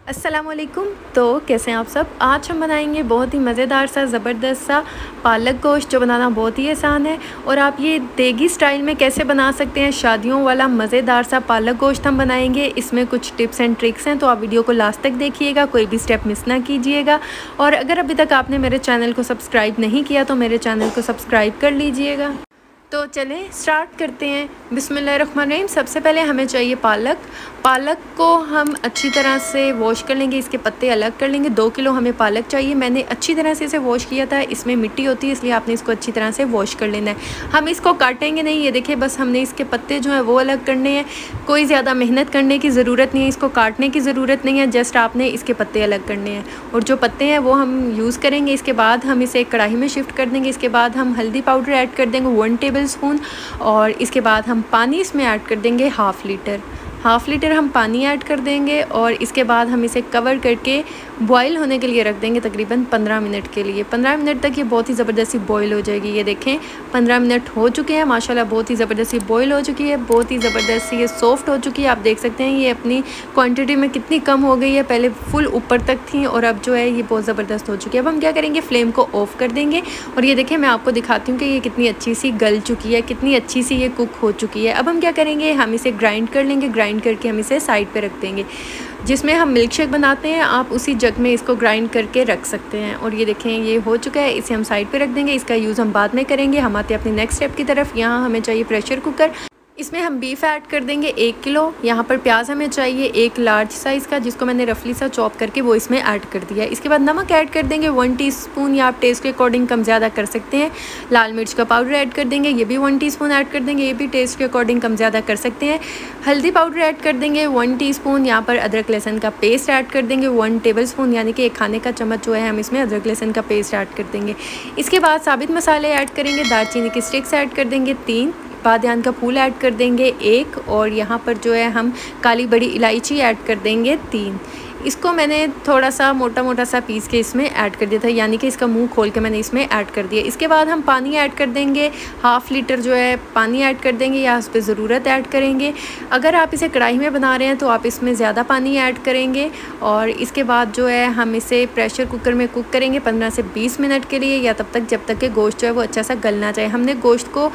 अस्सलामुअलैकुम। तो कैसे हैं आप सब। आज हम बनाएंगे बहुत ही मज़ेदार सा ज़बरदस्त सा पालक गोश्त, जो बनाना बहुत ही आसान है। और आप ये देगी स्टाइल में कैसे बना सकते हैं, शादियों वाला मज़ेदार सा पालक गोश्त हम बनाएंगे। इसमें कुछ टिप्स एंड ट्रिक्स हैं, तो आप वीडियो को लास्ट तक देखिएगा, कोई भी स्टेप मिस ना कीजिएगा। और अगर अभी तक आपने मेरे चैनल को सब्सक्राइब नहीं किया तो मेरे चैनल को सब्सक्राइब कर लीजिएगा। तो चलें स्टार्ट करते हैं। बिस्मिल्लाहिर्रहमानिर्रहीम। सबसे पहले हमें चाहिए पालक को हम अच्छी तरह से वॉश कर लेंगे, इसके पत्ते अलग कर लेंगे। 2 किलो हमें पालक चाहिए। मैंने अच्छी तरह से इसे वॉश किया था, इसमें मिट्टी होती है इसलिए आपने इसको अच्छी तरह से वॉश कर लेना है। हम इसको काटेंगे नहीं, ये देखिए बस हमने इसके पत्ते जो हैं वो अलग करने हैं। कोई ज़्यादा मेहनत करने की ज़रूरत नहीं है, इसको काटने की ज़रूरत नहीं है, जस्ट आपने इसके पत्ते अलग करने हैं। और जो पत्ते हैं वो हम यूज़ करेंगे। इसके बाद हम इसे कढ़ाई में शिफ्ट कर देंगे। इसके बाद हम हल्दी पाउडर ऐड कर देंगे 1 टेबल स्पून। और इसके बाद हम पानी इसमें ऐड कर देंगे हाफ़ लीटर हम पानी ऐड कर देंगे। और इसके बाद हम इसे कवर करके बॉईल होने के लिए रख देंगे तकरीबन 15 मिनट के लिए। 15 मिनट तक ये बहुत ही ज़बरदस्ती बॉईल हो जाएगी। ये देखें 15 मिनट हो चुके हैं, माशाल्लाह बहुत ही ज़बरदस्ती बॉईल हो चुकी है, बहुत ही ज़बरदस्ती ये सॉफ्ट हो चुकी है। आप देख सकते हैं ये अपनी क्वांटिटी में कितनी कम हो गई है, पहले फुल ऊपर तक थी और अब जो है ये बहुत ज़बरदस्त हो चुकी है। अब हम क्या करेंगे, फ्लेम को ऑफ़ कर देंगे। और ये देखें मैं आपको दिखाती हूँ कि ये कितनी अच्छी सी गल चुकी है, कितनी अच्छी सी ये कुक हो चुकी है। अब हम क्या करेंगे, हम इसे ग्राइंड कर लेंगे। ग्राइंड करके हम इसे साइड पे रख देंगे। जिसमें हम मिल्क शेक बनाते हैं आप उसी जग में इसको ग्राइंड करके रख सकते हैं। और ये देखें ये हो चुका है, इसे हम साइड पे रख देंगे। इसका यूज़ हम बाद में करेंगे। हम आते हैं अपने नेक्स्ट स्टेप की तरफ। यहाँ हमें चाहिए प्रेशर कुकर। इसमें हम बीफ ऐड कर देंगे 1 किलो। यहाँ पर प्याज हमें चाहिए 1 लार्ज साइज़ का, जिसको मैंने रफली सा चॉप करके वो इसमें ऐड कर दिया। इसके बाद नमक ऐड कर देंगे 1 टीस्पून, या आप टेस्ट के अकॉर्डिंग कम ज़्यादा कर सकते हैं। लाल मिर्च का पाउडर ऐड कर देंगे, ये भी 1 टीस्पून ऐड कर देंगे, ये भी टेस्ट के अकॉर्डिंग कम ज़्यादा कर सकते हैं। हल्दी पाउडर ऐड कर देंगे 1 टीस्पून। यहाँ पर अदरक लहसुन का पेस्ट ऐड कर देंगे 1 टेबल स्पून, यानी कि 1 खाने का चम्मच जो है हम इसमें अदरक लहसुन का पेस्ट ऐड कर देंगे। इसके बाद साबित मसाले ऐड करेंगे, दालचीनी की स्टिक्स ऐड कर देंगे 3, बादियान का फूल ऐड कर देंगे 1, और यहाँ पर जो है हम काली बड़ी इलायची ऐड कर देंगे 3। इसको मैंने थोड़ा सा मोटा सा पीस के इसमें ऐड कर दिया था, यानी कि इसका मुंह खोल के मैंने इसमें ऐड कर दिया। इसके बाद हम पानी ऐड कर देंगे, हाफ़ लीटर जो है पानी ऐड कर देंगे, या उस पर ज़रूरत ऐड करेंगे। अगर आप इसे कढ़ाई में बना रहे हैं तो आप इसमें ज़्यादा पानी ऐड करेंगे। और इसके बाद जो है हम इसे प्रेशर कुकर में कुक करेंगे 15 से 20 मिनट के लिए, या तब तक जब तक कि गोश्त जो है वो अच्छा सा गलना चाहिए। हमने गोश्त को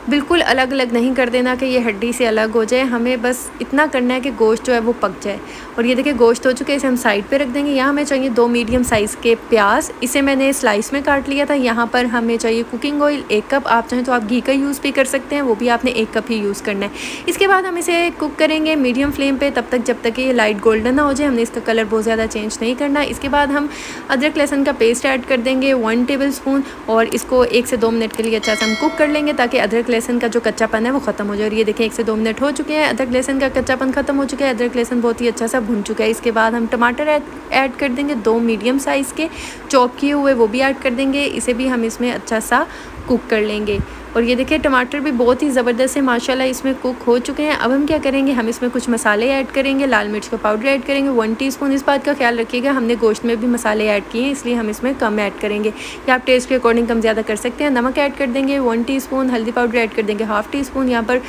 बिल्कुल अलग अलग नहीं कर देना कि ये हड्डी से अलग हो जाए, हमें बस इतना करना है कि गोश्त जो है वो पक जाए। और ये देखिए गोश्त हो चुके हैं, इसे हम साइड पे रख देंगे। यहाँ हमें चाहिए 2 मीडियम साइज़ के प्याज, इसे मैंने स्लाइस में काट लिया था। यहाँ पर हमें चाहिए कुकिंग ऑयल 1 कप, आप चाहें तो आप घी का यूज़ भी कर सकते हैं, वो भी आपने 1 कप ही यूज़ करना है। इसके बाद हम इसे कुक करेंगे मीडियम फ्लेम पर तब तक जब तक ये लाइट गोल्डन ना हो जाए। हमने इसका कलर बहुत ज़्यादा चेंज नहीं करना। इसके बाद हम अदरक लहसुन का पेस्ट ऐड कर देंगे 1 टेबल स्पून, और इसको 1 से 2 मिनट के लिए अच्छा सा हम कुक कर लेंगे, ताकि अदरक लहसुन का जो कच्चापन है वो ख़त्म हो जाए। और ये देखें 1 से 2 मिनट हो चुके हैं, अदरक लहसुन का कच्चापन ख़त्म हो चुका है, अदरक लहसुन बहुत ही अच्छा सा भुन चुका है। इसके बाद हम टमाटर ऐड कर देंगे 2 मीडियम साइज़ के चॉप किए हुए, वो भी ऐड कर देंगे। इसे भी हम इसमें अच्छा सा कुक कर लेंगे। और ये देखिए टमाटर भी बहुत ही ज़बरदस्त है माशाल्लाह इसमें कुक हो चुके हैं। अब हम क्या करेंगे, हम इसमें कुछ मसाले ऐड करेंगे। लाल मिर्च का पाउडर ऐड करेंगे 1 टीस्पून। इस बात का ख्याल रखिएगा हमने गोश्त में भी मसाले ऐड किए हैं, इसलिए हम इसमें कम ऐड करेंगे, या आप टेस्ट के अकॉर्डिंग कम ज़्यादा कर सकते हैं। नमक ऐड कर देंगे 1 टीस्पून, हल्दी पाउडर ऐड कर देंगे हाफ़ टीस्पून। यहाँ पर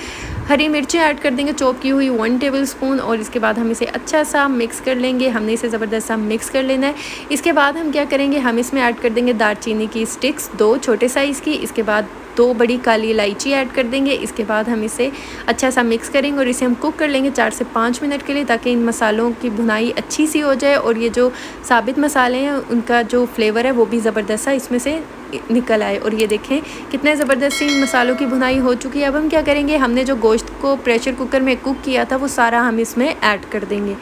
हरी मिर्चें ऐड कर देंगे चॉप की हुई 1 टेबल स्पून। और इसके बाद हम इसे अच्छा सा मिक्स कर लेंगे, हमने इसे ज़बरदस्त सा मिक्स कर लेना है। इसके बाद हम क्या करेंगे, हम इसमें ऐड कर देंगे दालचीनी की स्टिक्स 2 छोटे साइज़ की। इसके बाद 2 बड़ी काली इलायची ऐड कर देंगे। इसके बाद हम इसे अच्छा सा मिक्स करेंगे और इसे हम कुक कर लेंगे 4 से 5 मिनट के लिए, ताकि इन मसालों की भुनाई अच्छी सी हो जाए और ये जो साबित मसाले हैं उनका जो फ्लेवर है वो भी ज़बरदस्त सा इसमें से निकल आए। और ये देखें कितने ज़बरदस्त इन मसालों की भुनाई हो चुकी है। अब हम क्या करेंगे, हमने जो गोश्त को प्रेशर कुकर में कुक किया था वो सारा हम इसमें ऐड कर देंगे।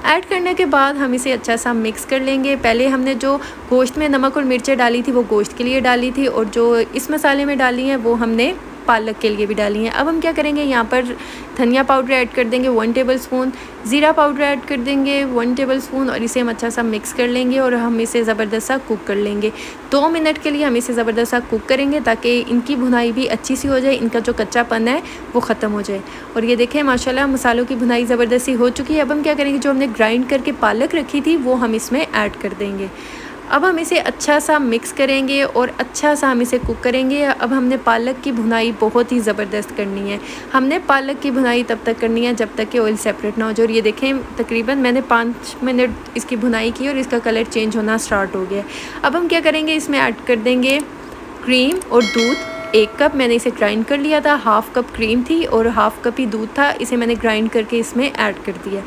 ऐड करने के बाद हम इसे अच्छा सा मिक्स कर लेंगे। पहले हमने जो गोश्त में नमक और मिर्चें डाली थी वो गोश्त के लिए डाली थी, और जो इस मसाले में डाली हैं वो हमने पालक के लिए भी डाली हैं। अब हम क्या करेंगे, यहाँ पर धनिया पाउडर ऐड कर देंगे 1 टेबल स्पून, ज़ीरा पाउडर ऐड कर देंगे 1 टेबल स्पून, और इसे हम अच्छा सा मिक्स कर लेंगे और हम इसे ज़बरदस्त सा कुक कर लेंगे। 2 मिनट के लिए हम इसे ज़बरदस्त सा कुक करेंगे, ताकि इनकी भुनाई भी अच्छी सी हो जाए, इनका जो कच्चापन है वो ख़त्म हो जाए। और ये देखें माशाल्लाह मसालों की भुनाई ज़बरदस्ती हो चुकी है। अब हम क्या करेंगे, जो हमने ग्राइंड करके पालक रखी थी वो हम इसमें ऐड कर देंगे। अब हम इसे अच्छा सा मिक्स करेंगे और अच्छा सा हम इसे कुक करेंगे। अब हमने पालक की भुनाई बहुत ही ज़बरदस्त करनी है। हमने पालक की भुनाई तब तक करनी है जब तक कि ऑयल सेपरेट ना हो जाए। और ये देखें तकरीबन मैंने 5 मिनट इसकी भुनाई की और इसका कलर चेंज होना स्टार्ट हो गया। अब हम क्या करेंगे, इसमें ऐड कर देंगे क्रीम और दूध। 1 कप मैंने इसे ग्राइंड कर लिया था, हाफ़ कप क्रीम थी और हाफ़ कप ही दूध था, इसे मैंने ग्राइंड करके इसमें ऐड कर दिया।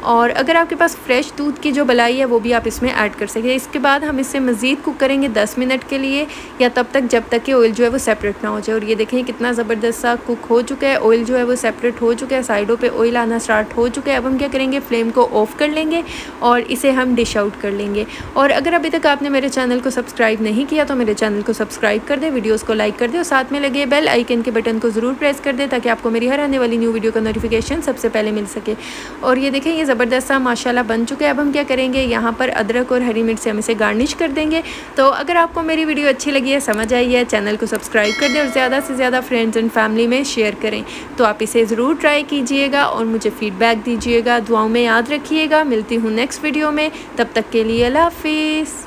और अगर आपके पास फ्रेश दूध की जो मलाई है वो भी आप इसमें ऐड कर सकते हैं। इसके बाद हम इसे मज़ीद कुक करेंगे 10 मिनट के लिए, या तब तक जब तक कि ऑयल जो है वो सेपरेट ना हो जाए। और ये देखें कितना ज़बरदस्त सा कुक हो चुका है, ऑयल जो है वो सेपरेट हो चुका है, साइडों पे ऑयल आना स्टार्ट हो चुका है। अब हम क्या करेंगे, फ्लेम को ऑफ़ कर लेंगे और इसे हम डिश आउट कर लेंगे। और अगर अभी तक आपने मेरे चैनल को सब्सक्राइब नहीं किया तो मेरे चैनल को सब्सक्राइब कर दें, वीडियोज़ को लाइक कर दें और साथ में लगे बेल आइकन के बटन को ज़रूर प्रेस कर दें ताकि आपको मेरी हर आने वाली न्यू वीडियो का नोटिफिकेशन सबसे पहले मिल सके। और ये देखें ये ज़बरदस्त सा माशाल्लाह बन चुके हैं। अब हम क्या करेंगे, यहाँ पर अदरक और हरी मिर्च से हम इसे गार्निश कर देंगे। तो अगर आपको मेरी वीडियो अच्छी लगी है, समझ आई है, चैनल को सब्सक्राइब कर दें और ज़्यादा से ज़्यादा फ्रेंड्स एंड फैमिली में शेयर करें। तो आप इसे ज़रूर ट्राई कीजिएगा और मुझे फ़ीडबैक दीजिएगा, दुआओं में याद रखिएगा। मिलती हूँ नेक्स्ट वीडियो में, तब तक के लिए अल्लाह हाफ़िज़।